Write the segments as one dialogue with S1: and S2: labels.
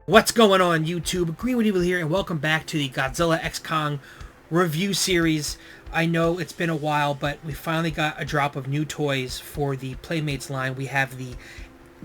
S1: What's going on, YouTube? Green with Evil here, and welcome back to the Godzilla x Kong review series. I know it's been a while, but we finally got a drop of new toys for the Playmates line. We have the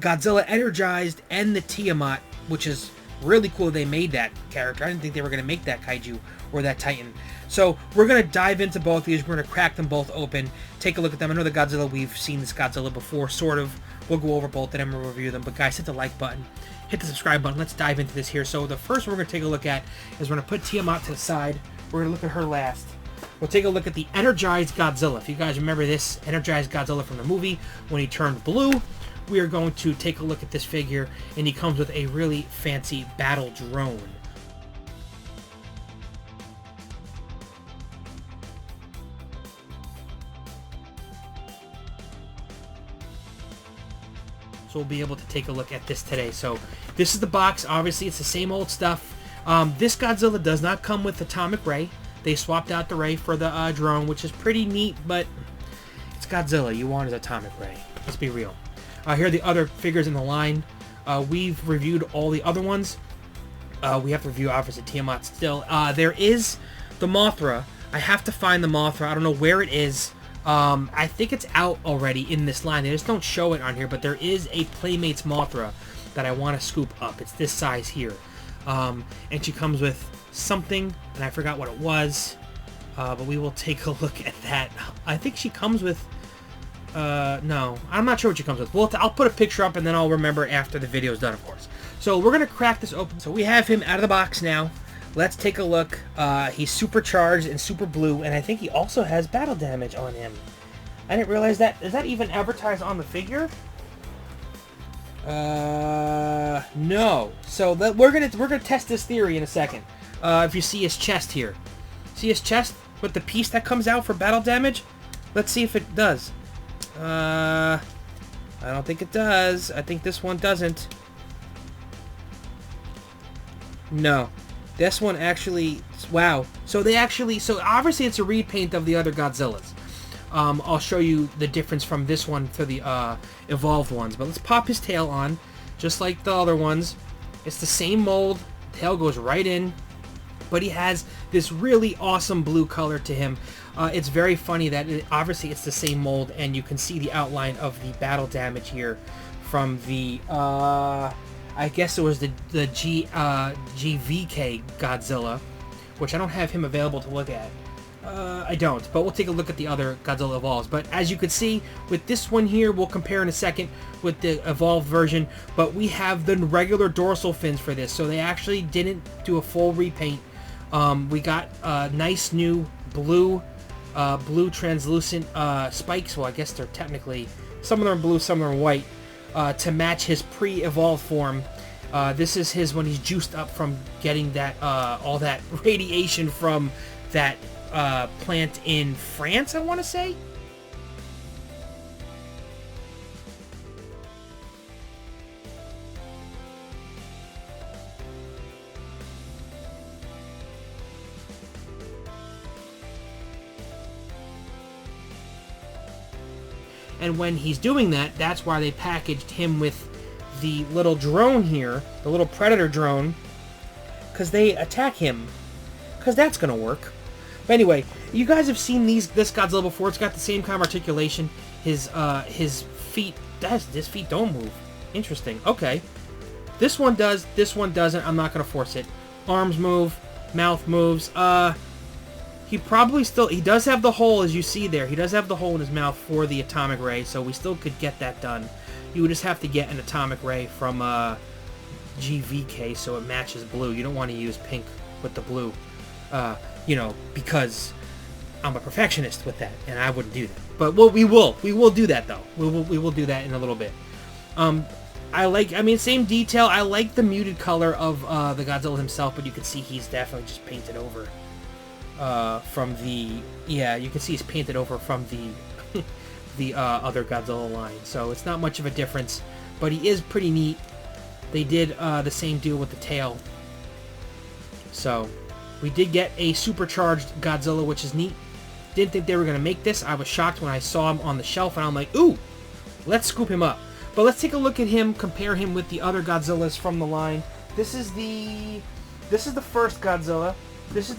S1: Godzilla Energized and the Tiamat, which is really cool they made that character. I didn't think they were going to make that kaiju or that titan. So we're going to dive into both of these. We're going to crack them both open, take a look at them. I know the Godzilla, we've seen this Godzilla before, sort of. We'll go over both of them and review them. But guys, hit the like button. Hit the subscribe button. Let's dive into this here. So the first one we're going to take a look at is we're going to put Tiamat to the side. We're going to look at her last. We'll take a look at the Energized Godzilla. If you guys remember this Energized Godzilla from the movie, when he turned blue, we are going to take a look at this figure, and he comes with a really fancy battle drone. So we'll be able to take a look at this today. So this is the box. Obviously, it's the same old stuff. This Godzilla does not come with atomic ray. They swapped out the ray for the drone, which is pretty neat, but it's Godzilla. You want his atomic ray. Let's be real. Here are the other figures in the line. We've reviewed all the other ones. We have to review, obviously, Tiamat still. There is the Mothra. I have to find the Mothra. I don't know where it is. I think it's out already in this line. They just don't show it on here, but there is a Playmates Mothra that I want to scoop up. It's this size here. And she comes with something, and I forgot what it was. But we will take a look at that. I think she comes with... no, I'm not sure what she comes with. Well, I'll put a picture up and then I'll remember after the video is done, of course. So we're going to crack this open. So we have him out of the box now. Let's take a look. He's supercharged and super blue, and I think he also has battle damage on him. I didn't realize that. Is that even advertised on the figure? No. So we're gonna test this theory in a second. If you see his chest here, see his chest with the piece that comes out for battle damage. Let's see if it does. I don't think it does. I think this one doesn't. No. This one actually... Wow. So they actually... So obviously it's a repaint of the other Godzillas. I'll show you the difference from this one to the evolved ones. But let's pop his tail on. Just like the other ones. It's the same mold. Tail goes right in. But he has this really awesome blue color to him. It's very funny that obviously it's the same mold, and you can see the outline of the battle damage here from the, I guess it was the GxK Godzilla, which I don't have him available to look at. I don't, but we'll take a look at the other Godzilla Evolves. But as you can see, with this one here, we'll compare in a second with the Evolved version, but we have the regular dorsal fins for this, so they actually didn't do a full repaint. We got nice new blue translucent spikes. Well, I guess they're technically, some of them are blue, some of them are white, to match his pre-evolved form. This is his when he's juiced up from getting that all that radiation from that plant in France, I want to say. And when he's doing that, that's why they packaged him with the little drone here, the little Predator drone, because they attack him. Because that's going to work. But anyway, you guys have seen this Godzilla before. It's got the same kind of articulation. His feet, his feet don't move. Interesting. Okay. This one does, this one doesn't. I'm not going to force it. Arms move, mouth moves. He probably still... He does have the hole, as you see there. He does have the hole in his mouth for the atomic ray, so we still could get that done. You would just have to get an atomic ray from GxK so it matches blue. You don't want to use pink with the blue, you know, because I'm a perfectionist with that, and I wouldn't do that. But we will do that, though. We will do that in a little bit. I mean, same detail. I like the muted color of the Godzilla himself, but you can see he's definitely just painted over. From the, yeah, you can see he's painted over from the other Godzilla line, so it's not much of a difference, but he is pretty neat. They did the same deal with the tail, so we did get a supercharged Godzilla, which is neat. Didn't think they were going to make this. I was shocked when I saw him on the shelf, and I'm like, ooh, let's scoop him up. But let's take a look at him, compare him with the other Godzillas from the line. This is the first Godzilla. This is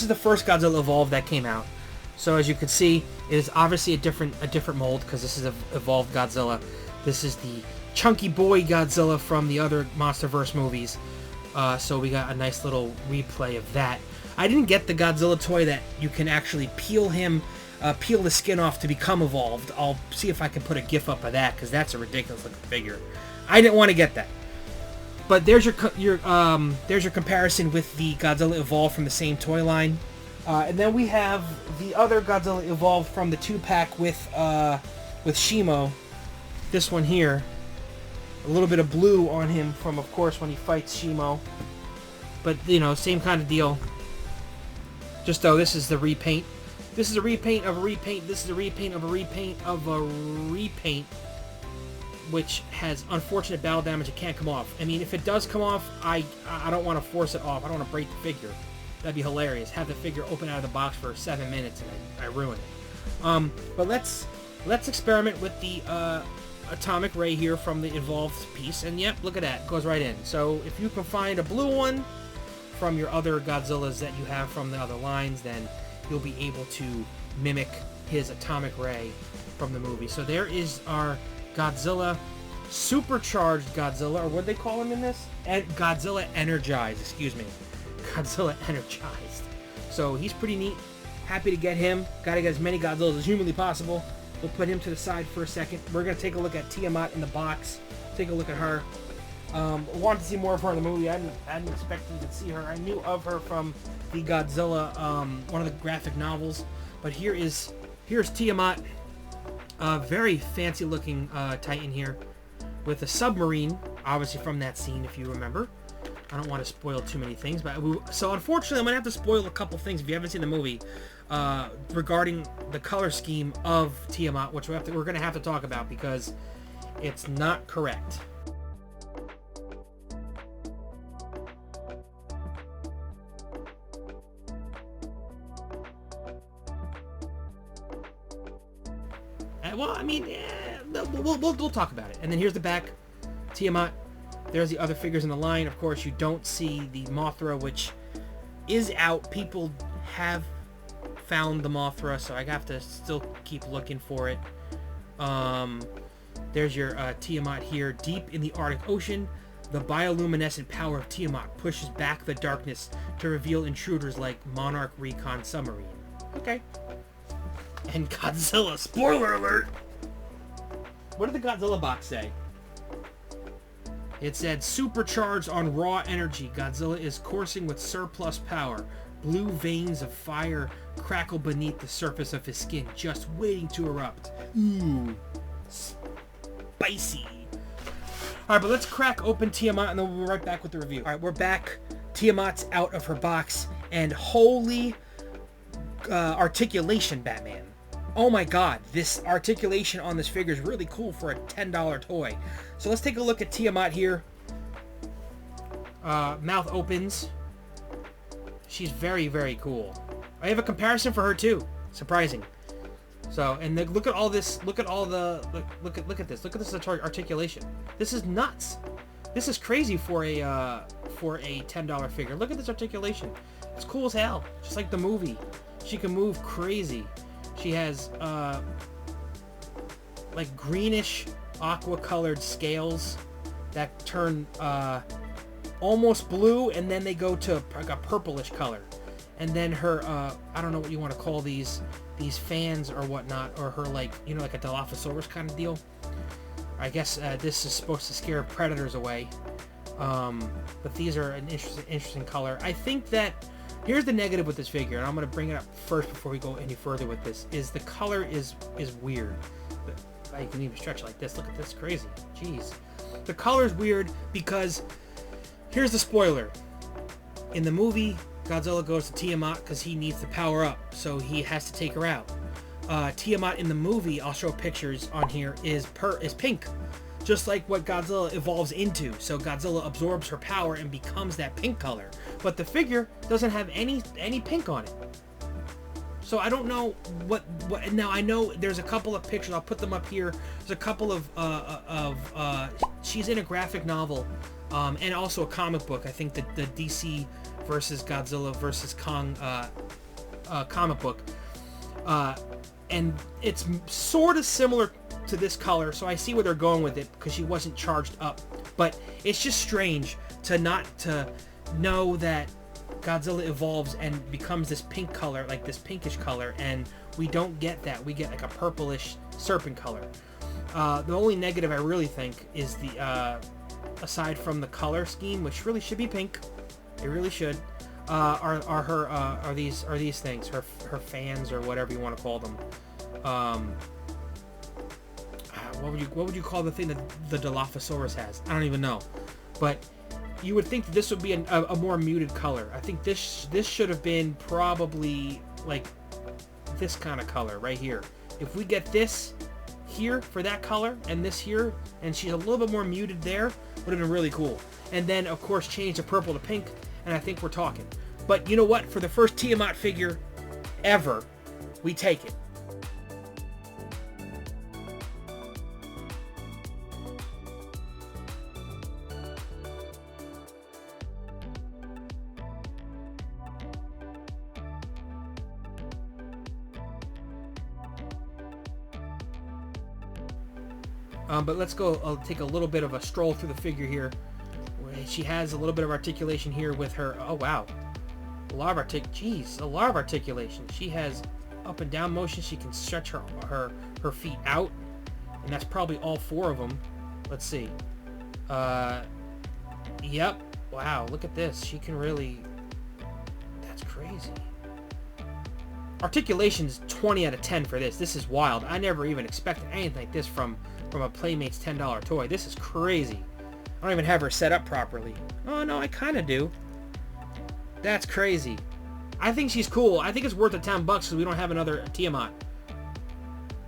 S1: the first Godzilla Evolved that came out. So as you can see, it is obviously a different mold because this is a Evolved Godzilla. This is the chunky boy Godzilla from the other MonsterVerse movies. So we got a nice little replay of that. I didn't get the Godzilla toy that you can actually peel the skin off to become evolved. I'll see if I can put a GIF up of that because that's a ridiculous looking figure. I didn't want to get that. But there's your comparison with the Godzilla Evolved from the same toy line. And then we have the other Godzilla Evolved from the 2-pack with Shimo. This one here. A little bit of blue on him from, of course, when he fights Shimo. But, you know, same kind of deal. Just though this is the repaint. This is a repaint of a repaint. This is a repaint of a repaint of a repaint. Which has unfortunate battle damage. It can't come off. I mean, if it does come off, I don't want to force it off. I don't want to break the figure. That'd be hilarious. Have the figure open out of the box for 7 minutes and I ruin it. But let's experiment with the atomic ray here from the Evolved piece. And yep, look at that. It goes right in. So if you can find a blue one from your other Godzillas that you have from the other lines, then you'll be able to mimic his atomic ray from the movie. So there is our Godzilla, supercharged Godzilla, or what do they call him in this? Godzilla Energized, excuse me. Godzilla Energized. So he's pretty neat. Happy to get him. Gotta get as many Godzillas as humanly possible. We'll put him to the side for a second. We're gonna take a look at Tiamat in the box. Take a look at her. Wanted to see more of her in the movie. I hadn't expected to see her. I knew of her from the Godzilla, one of the graphic novels. But here's Tiamat. Very fancy looking Titan here with a submarine, obviously from that scene if you remember. I don't want to spoil too many things, but so unfortunately I'm going to have to spoil a couple things if you haven't seen the movie regarding the color scheme of Tiamat, which we're going to have to talk about because it's not correct. Well, I mean, we'll talk about it. And then here's the back, Tiamat. There's the other figures in the line. Of course, you don't see the Mothra, which is out. People have found the Mothra, so I have to still keep looking for it. There's your Tiamat here. Deep in the Arctic Ocean, the bioluminescent power of Tiamat pushes back the darkness to reveal intruders like Monarch Recon Submarine. Okay. And Godzilla. Spoiler alert! What did the Godzilla box say? It said, supercharged on raw energy, Godzilla is coursing with surplus power. Blue veins of fire crackle beneath the surface of his skin, just waiting to erupt. Ooh. Spicy. Alright, but let's crack open Tiamat and then we'll be right back with the review. Alright, we're back. Tiamat's out of her box. And holy articulation, Batman. Oh my god, this articulation on this figure is really cool for a $10 toy. So let's take a look at Tiamat here. Mouth opens. She's very, very cool. I have a comparison for her too. Surprising. So, and look at all this. Look at all the. Look at this. Look at this articulation. This is nuts. This is crazy for a $10 figure. Look at this articulation. It's cool as hell. Just like the movie. She can move crazy. She has like greenish aqua colored scales that turn almost blue and then they go to like a purplish color. And then her I don't know what you want to call these fans or whatnot, or her like, you know, like a Dilophosaurus kind of deal. I guess this is supposed to scare predators away. But these are an interesting color. I think that here's the negative with this figure, and I'm going to bring it up first before we go any further with this, is the color is weird. I can even stretch it like this. Look at this, crazy. Jeez. The color is weird because, here's the spoiler. In the movie, Godzilla goes to Tiamat because he needs to power up, so he has to take her out. Tiamat in the movie, I'll show pictures on here, is pink. Just like what Godzilla evolves into. So Godzilla absorbs her power and becomes that pink color. But the figure doesn't have any pink on it. So I don't know what now. I know there's a couple of pictures. I'll put them up here. There's a couple of she's in a graphic novel, and also a comic book. I think the DC versus Godzilla versus Kong comic book, and it's sort of similar to this color. So I see where they're going with it because she wasn't charged up. But it's just strange to know that Godzilla evolves and becomes this pink color, like this pinkish color, and we don't get that. We get like a purplish serpent color. The only negative I really think is the aside from the color scheme, which really should be pink, it really should, are these things, her fans or whatever you want to call them. What would you call the thing that the Dilophosaurus has? I don't even know, but you would think that this would be a more muted color. I think this should have been probably like this kind of color right here. If we get this here for that color and this here, and she's a little bit more muted there, would have been really cool. And then of course change the purple to pink, and I think we're talking. But you know what? For the first Tiamat figure ever, we take it. But let's go. I'll take a little bit of a stroll through the figure here. She has a little bit of articulation here with her. Oh wow, a lot of articulation. She has up and down motion. She can stretch her feet out, and that's probably all 4 of them. Let's see. Yep. Wow. Look at this. She can really. That's crazy. Articulation's 20 out of 10 for this. This is wild. I never even expected anything like this from a Playmates $10 toy. This is crazy. I don't even have her set up properly. Oh no, I kind of do. That's crazy. I think she's cool. I think it's worth the $10 because we don't have another Tiamat.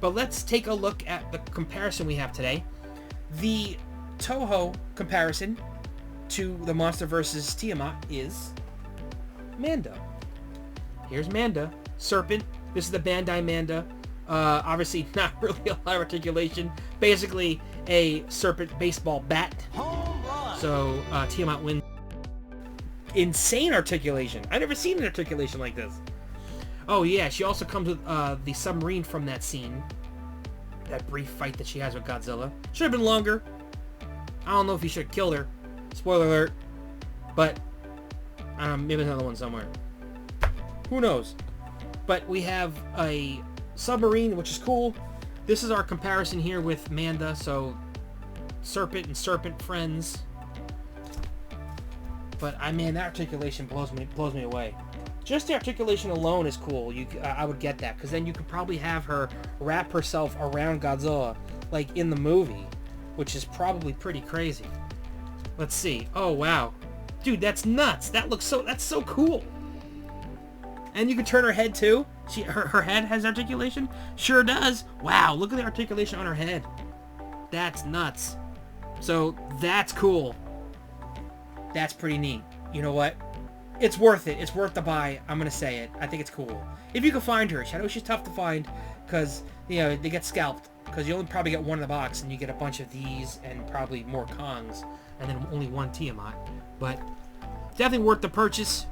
S1: But let's take a look at the comparison we have today. The Toho comparison to the Monster vs. Tiamat is Manda. Here's Manda. Serpent. This is the Bandai Manda. Obviously not really a lot of articulation. Basically a serpent baseball bat. So Tiamat wins. Insane articulation. I've never seen an articulation like this. Oh yeah, she also comes with the submarine from that scene. That brief fight that she has with Godzilla. Should have been longer. I don't know if he should have killed her. Spoiler alert. But maybe another one somewhere. Who knows? But we have a submarine, which is cool. This is our comparison here with Manda, so serpent and serpent friends. But man, that articulation blows me away. Just the articulation alone is cool. I would get that, because then you could probably have her wrap herself around Godzilla, like in the movie, which is probably pretty crazy. Let's see. Oh wow, dude, that's nuts. That's so cool. And you can turn her head too. Her head has articulation? Sure does. Wow, look at the articulation on her head. That's nuts. So that's cool. That's pretty neat. You know what? It's worth it. It's worth the buy. I'm going to say it. I think it's cool. If you can find her. I know she's tough to find because, they get scalped. Because you only probably get one in the box and you get a bunch of these and probably more Kongs. And then only one Tiamat. But definitely worth the purchase.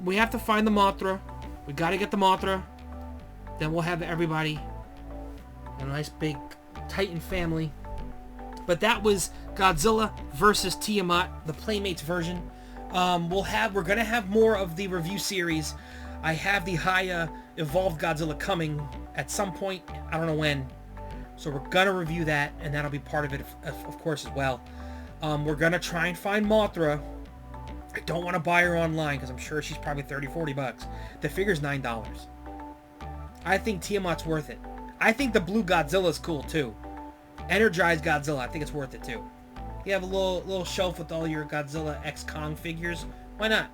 S1: We have to find the Mothra. We got to get the Mothra. Then we'll have everybody. A nice big Titan family. But that was Godzilla versus Tiamat, the Playmates version. We're gonna have more of the review series. I have the Haya Evolved Godzilla coming at some point. I don't know when. So we're gonna review that, and that'll be part of it, of course, as well. We're gonna try and find Mothra. I don't want to buy her online because I'm sure she's probably $30-40. The figure's $9. I think Tiamat's worth it. I think the blue Godzilla's cool too. Energized Godzilla, I think it's worth it too. You have a little shelf with all your Godzilla X Kong figures. Why not?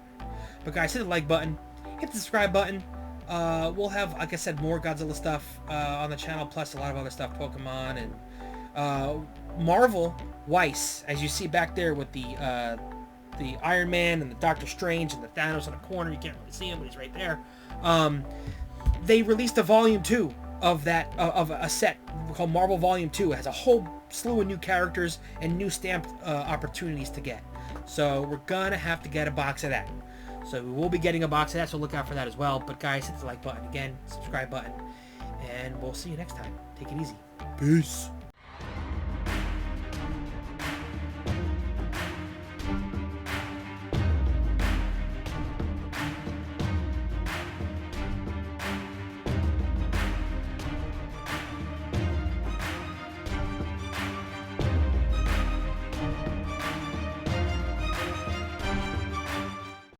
S1: But guys, hit the like button, hit the subscribe button. We'll have, like I said, more Godzilla stuff on the channel, plus a lot of other stuff, Pokemon and Marvel Weiss, as you see back there with the the Iron Man and the Doctor Strange and the Thanos in the corner. You can't really see him, but he's right there. They released a Volume 2 of that of a set called Marvel Volume 2. It has a whole slew of new characters and new stamped opportunities to get. So we're gonna have to get a box of that. So we will be getting a box of that, so look out for that as well. But guys, hit the like button again, subscribe button, and we'll see you next time. Take it easy. Peace.